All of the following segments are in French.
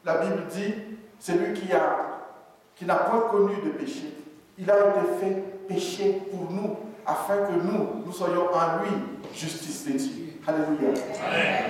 la Bible dit, celui qui n'a point connu de péché, il a été fait péché pour nous, afin que nous soyons en lui justice de Dieu. Alléluia. Amen.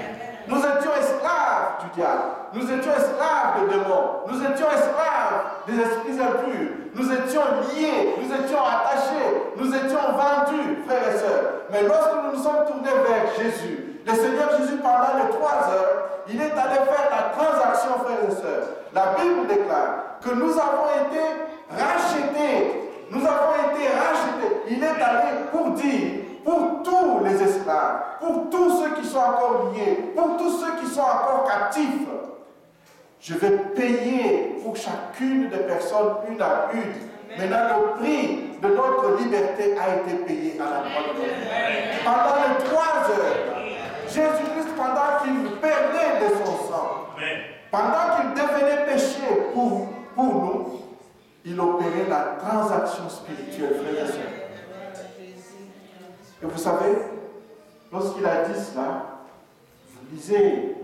Nous étions esclaves du diable, nous étions esclaves de démons, nous étions esclaves des esprits impurs, nous étions liés, nous étions attachés, nous étions vendus, frères et sœurs. Mais lorsque nous nous sommes tournés vers Jésus, le Seigneur Jésus, pendant les 3 heures, il est allé faire la transaction, frères et sœurs. La Bible déclare que nous avons été rachetés. Nous avons été rachetés. Il est allé pour dire, pour tous les esclaves, pour tous ceux qui sont encore liés, pour tous ceux qui sont encore captifs, je vais payer pour chacune des personnes une à une. Maintenant, le prix de notre liberté a été payé à la croix de Christ. Pendant les 3 heures, Jésus-Christ, pendant qu'il perdait de son sang, pendant qu'il devenait péché pour nous, il opérait la transaction spirituelle, frères et sœurs. Et vous savez, lorsqu'il a dit cela, vous lisez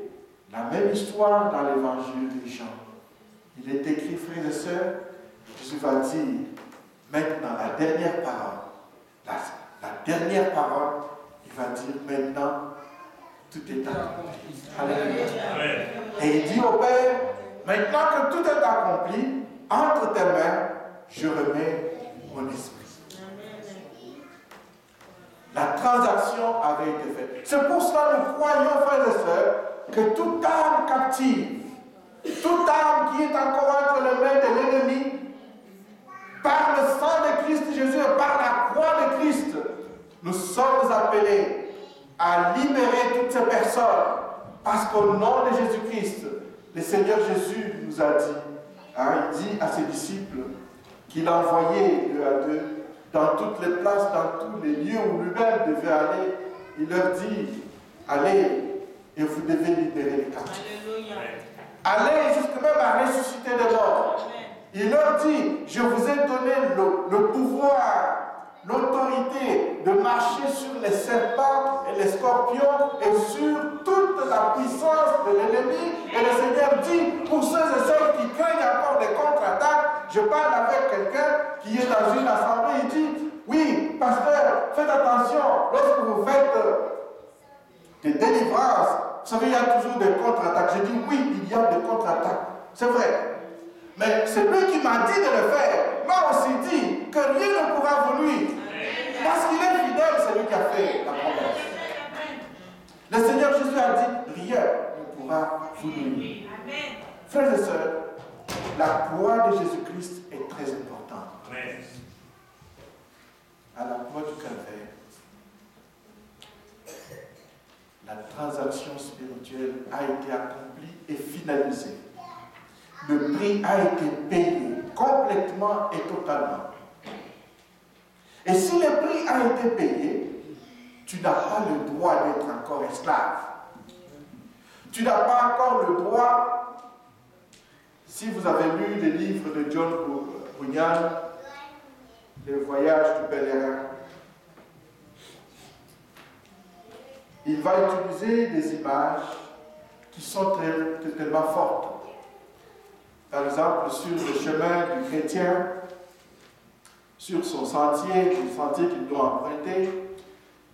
la même histoire dans l'évangile de Jean. Il est écrit, frères et sœurs, Jésus va dire, maintenant, la dernière parole, la dernière parole, il va dire, maintenant, tout est accompli. Alléluia. Et il dit au Père, maintenant que tout est accompli, entre tes mains, je remets mon esprit. La transaction avait été faite. C'est pour cela que nous croyons, frères et sœurs, que toute âme captive, toute âme qui est encore entre les mains de l'ennemi, par le sang de Christ Jésus et par la croix de Christ, nous sommes appelés à libérer toutes ces personnes. Parce qu'au nom de Jésus-Christ, le Seigneur Jésus nous a dit, il dit à ses disciples qu'il a envoyé 2 à 2 dans toutes les places, dans tous les lieux où lui-même devait aller. Il leur dit, allez et vous devez libérer les captifs. Allez jusqu'à même à ressusciter les morts. Il leur dit, je vous ai donné le pouvoir, l'autorité de marcher sur les serpents et les scorpions et sur toute la puissance de l'ennemi. Et le Seigneur dit, pour ceux et celles qui craignent encore des contre-attaques, je parle avec quelqu'un qui est dans une assemblée, il dit, oui, pasteur, faites attention, lorsque vous faites des délivrances, vous savez, il y a toujours des contre-attaques. Je dis, oui, il y a des contre-attaques, c'est vrai. Mais c'est lui qui m'a dit de le faire, m'a aussi dit que rien ne pourra vous nuire. Parce qu'il est fidèle, c'est lui qui a fait la promesse. Le Seigneur Jésus a dit, rien ne pourra vous nuire. Frères et sœurs, la croix de Jésus-Christ est très importante. À la croix du Calvaire, la transaction spirituelle a été accomplie et finalisée. Le prix a été payé complètement et totalement. Et si le prix a été payé, tu n'as pas le droit d'être encore esclave. Tu n'as pas encore le droit, si vous avez lu les livres de John Bunyan, Le voyage du pèlerin, il va utiliser des images qui sont tellement fortes. Par exemple, sur le chemin du chrétien, sur son sentier, le sentier qu'il doit emprunter,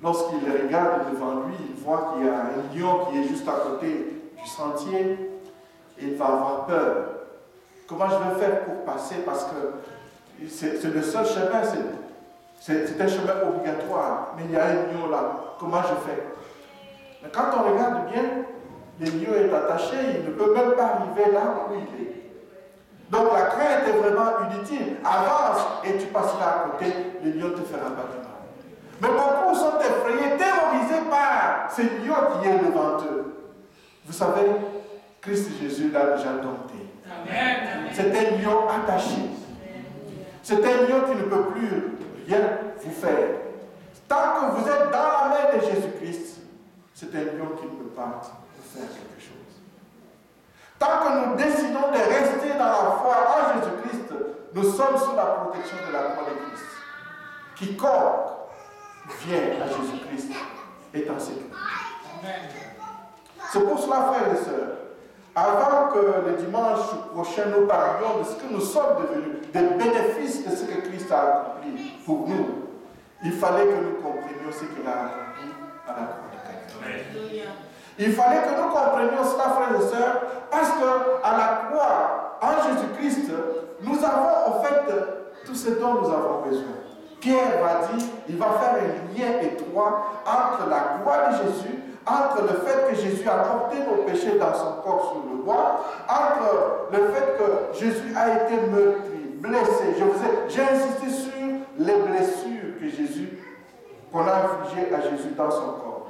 lorsqu'il regarde devant lui, il voit qu'il y a un lion qui est juste à côté du sentier, et il va avoir peur. Comment je vais faire pour passer? Parce que c'est le seul chemin, c'est un chemin obligatoire, mais il y a un lion là. Comment je fais? Mais quand on regarde bien, le lion est attaché, il ne peut même pas arriver là où il est. Donc la crainte est vraiment inutile. Avance et tu passeras à côté, le lion te fera pas de mal. Mais beaucoup sont effrayés, terrorisés par ce lion qui est devant eux. Vous savez, Christ Jésus l'a déjà dompté. C'est un lion attaché. C'est un lion qui ne peut plus rien vous faire. Tant que vous êtes dans la main de Jésus-Christ, c'est un lion qui ne peut pas vous faire quelque chose. Tant que nous décidons de rester dans la foi en Jésus-Christ, nous sommes sous la protection de la croix de Christ. Quiconque vient à Jésus-Christ est en sécurité. C'est pour cela, frères et sœurs, avant que le dimanche prochain nous parlions de ce que nous sommes devenus, des bénéfices de ce que Christ a accompli pour nous, il fallait que nous comprenions ce qu'il a accompli à la croix de Calvaire. Il fallait que nous comprenions cela, frères et sœurs, parce qu'à la croix, en Jésus-Christ, nous avons en fait tout ce dont nous avons besoin. Pierre va dire, il va faire un lien étroit entre la croix de Jésus, entre le fait que Jésus a porté nos péchés dans son corps sur le bois, entre le fait que Jésus a été meurtri, blessé. J'ai insisté sur les blessures qu'on a infligées à Jésus dans son corps.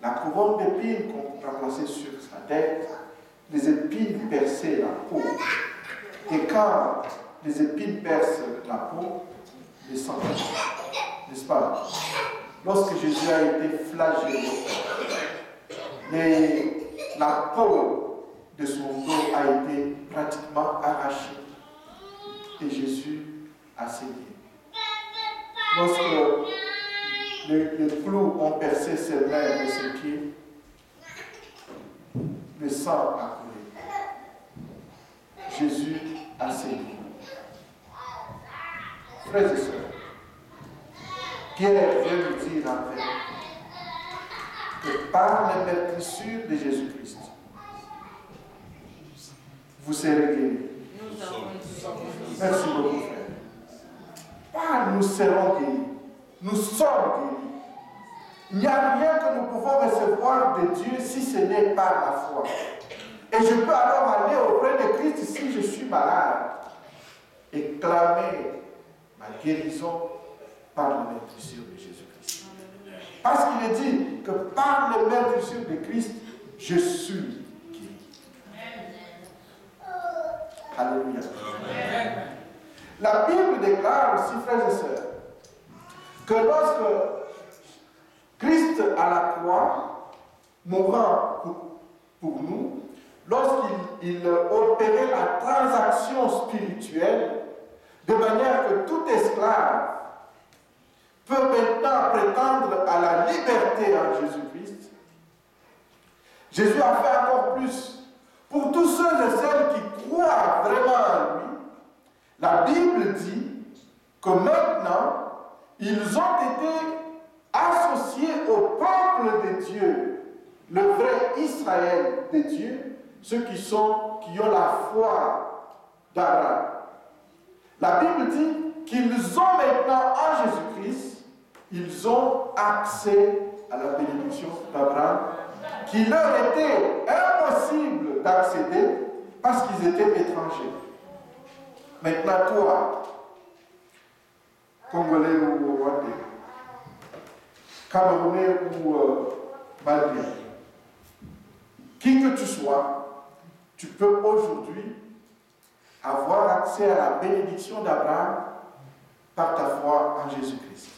La couronne d'épines qu'on a placée sur sa tête, les épines perçaient la peau. Et quand les épines percent la peau, le sang, n'est-ce pas? Lorsque Jésus a été flagellé, la peau de son dos a été pratiquement arrachée et Jésus a saigné. Lorsque les clous ont percé ses mains et ses pieds, le sang a coulé. Jésus a saigné. Frères et sœurs, Pierre vient nous dire après que par les meurtrissures de Jésus-Christ, vous serez guéris. Merci beaucoup, frère. Par nous serons guéris. Nous sommes guéris. Il n'y a rien que nous pouvons recevoir de Dieu si ce n'est par la foi. Et je peux alors aller auprès de Christ si je suis malade et clamer ma guérison par la meurtrissure de Jésus-Christ. Parce qu'il est dit que par les meurtrissures de Christ, je suis guéri. Alléluia. Amen. La Bible déclare aussi, frères et sœurs, que lorsque Christ à la croix, mourant pour nous, lorsqu'il opérait la transaction spirituelle, de manière que tout esclave peut maintenant prétendre à la liberté en Jésus-Christ, Jésus a fait encore plus. Pour tous ceux et celles qui croient vraiment en lui, la Bible dit que maintenant, ils ont été associés au peuple de Dieu, le vrai Israël de Dieu, ceux qui ont la foi d'Abraham. La Bible dit qu'ils ont maintenant en Jésus-Christ, ils ont accès à la bénédiction d'Abraham, qui leur était impossible d'accéder parce qu'ils étaient étrangers. Maintenant, toi, Congolais ou Rwandais, Camerounais ou Malien, qui que tu sois, tu peux aujourd'hui avoir accès à la bénédiction d'Abraham par ta foi en Jésus-Christ.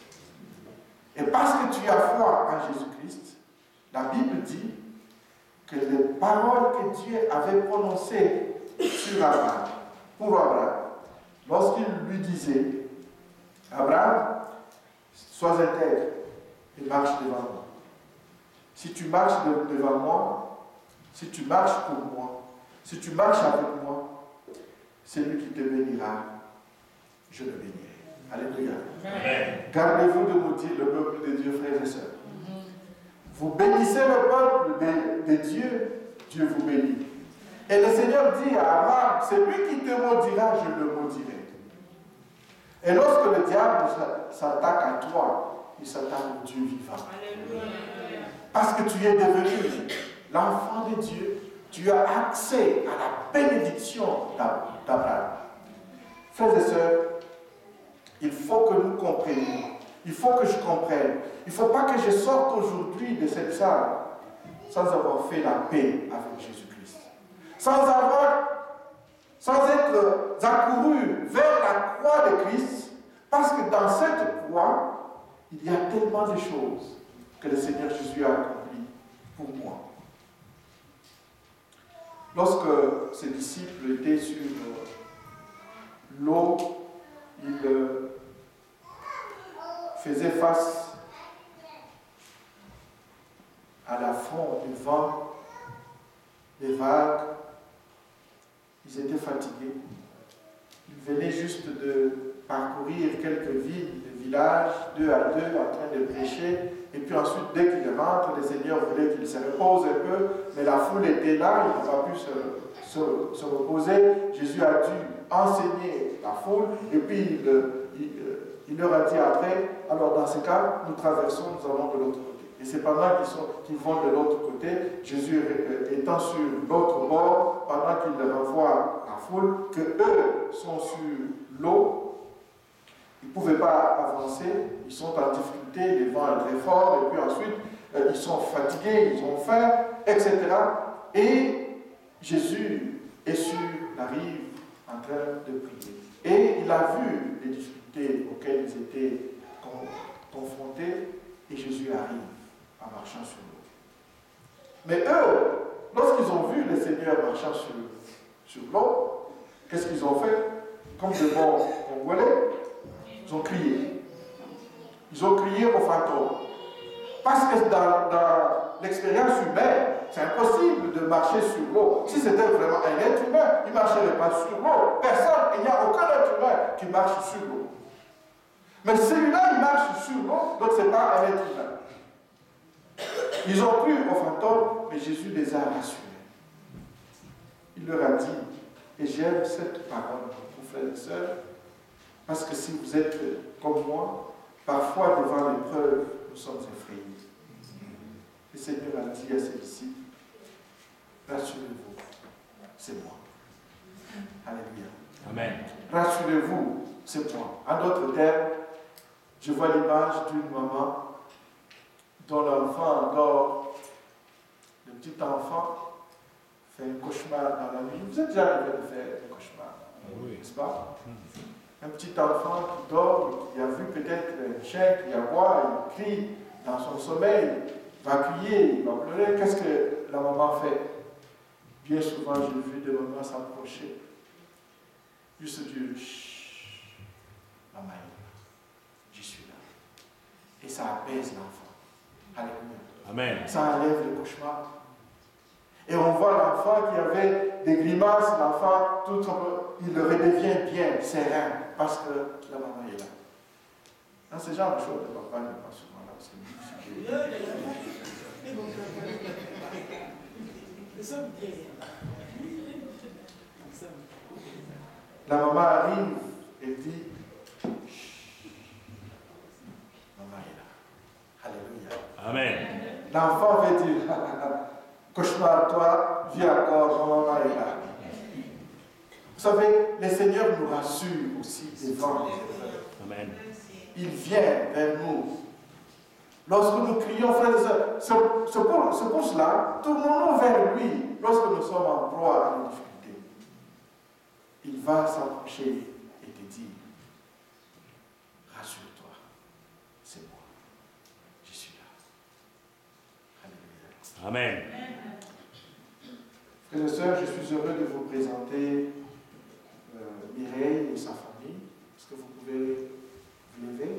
Et parce que tu as foi en Jésus-Christ, la Bible dit que les paroles que Dieu avait prononcées sur Abraham, pour Abraham, lorsqu'il lui disait, Abraham, sois intègre et marche devant moi. Si tu marches devant moi, si tu marches pour moi, si tu marches avec moi, c'est lui qui te bénira, je le bénirai. Alléluia. Amen. Gardez-vous de maudire le peuple de Dieu, frères et sœurs. Vous bénissez le peuple de Dieu, Dieu vous bénit. Et le Seigneur dit à Abraham, c'est lui qui te maudira, je le maudirai. Et lorsque le diable s'attaque à toi, il s'attaque au Dieu vivant. Alléluia. Parce que tu es devenu l'enfant de Dieu, tu as accès à la bénédiction d'Abraham. Frères et sœurs, il faut que nous comprenions, il faut que je comprenne, il ne faut pas que je sorte aujourd'hui de cette salle sans avoir fait la paix avec Jésus-Christ. Sans être accouru vers la croix de Christ, parce que dans cette croix, il y a tellement de choses que le Seigneur Jésus a accomplies pour moi. Lorsque ses disciples étaient sur l'eau, ils faisaient face à l'affront du vent vague. Ils étaient fatigués. Ils venaient juste de parcourir quelques villes, des villages, 2 à 2, en train de prêcher. Et puis ensuite, dès qu'ils rentrent, le Seigneur voulait qu'ils se reposent un peu, mais la foule était là, ils n'ont pas pu se reposer. Jésus a dû enseigner la foule, et puis il leur a dit après, alors dans ce cas, nous traversons, nous allons de l'autre côté. Et c'est pendant qu'ils vont de l'autre côté, Jésus étant sur l'autre bord, pendant qu'il renvoie la foule, que eux sont sur l'eau, ils ne pouvaient pas avancer, ils sont en difficulté, les vents sont très forts, et puis ensuite, ils sont fatigués, ils ont faim, etc. Et Jésus est sur la rive en train de prier. Et il a vu les difficultés auxquelles ils étaient confrontés, et Jésus arrive en marchant sur l'eau. Mais eux, lorsqu'ils ont vu le Seigneur marchant sur l'eau, qu'est-ce qu'ils ont fait? Comme de bons Congolais, ils ont crié. Ils ont crié au fantôme. Parce que dans l'expérience humaine, c'est impossible de marcher sur l'eau. Si c'était vraiment un être humain, il ne marcherait pas sur l'eau. Personne, il n'y a aucun être humain qui marche sur l'eau. Mais celui-là, il marche sur l'eau, donc ce n'est pas un être humain. Ils ont cru au fantôme, mais Jésus les a rassurés. Il leur a dit, et j'aime cette parole, mon frère et sœur, parce que si vous êtes comme moi, parfois devant l'épreuve, nous sommes effrayés. Le Seigneur a dit à ses disciples, rassurez-vous, c'est moi. Alléluia. Amen. Rassurez-vous, c'est moi. En d'autres termes, je vois l'image d'une maman dont l'enfant dort. Le petit enfant fait un cauchemar dans la nuit. Vous êtes déjà arrivé de faire un cauchemar, Oui. n'est-ce pas? Un petit enfant qui dort, qui a vu peut-être un chien qui aboie, il crie dans son sommeil, il va crier, il va pleurer. Qu'est-ce que la maman fait? Bien souvent, j'ai vu des mamans s'approcher, juste dire, chut, maman est là, je suis là. Et ça apaise l'enfant. Alléluia. Amen. Ça enlève le cauchemar. Et on voit l'enfant qui avait des grimaces, l'enfant, tout il redevient bien, serein, parce que la maman est là. Dans ce genre de choses, le papa n'est pas souvent là, parce que la maman arrive et dit, chut, maman est là. Alléluia. Amen. L'enfant va dire, cauchemar, toi, viens encore, maman est là. Vous savez, le Seigneur nous rassure aussi devant les épreuves. Amen. Il vient vers nous. Lorsque nous crions, frères et sœurs, c'est pour cela, tournons-nous vers lui lorsque nous sommes en proie à une difficulté. Il va s'approcher et te dire, rassure-toi, c'est moi, je suis là. Alléluia. Amen. Frères et sœurs, je suis heureux de vous présenter Mireille et sa famille. Est-ce que vous pouvez vous lever?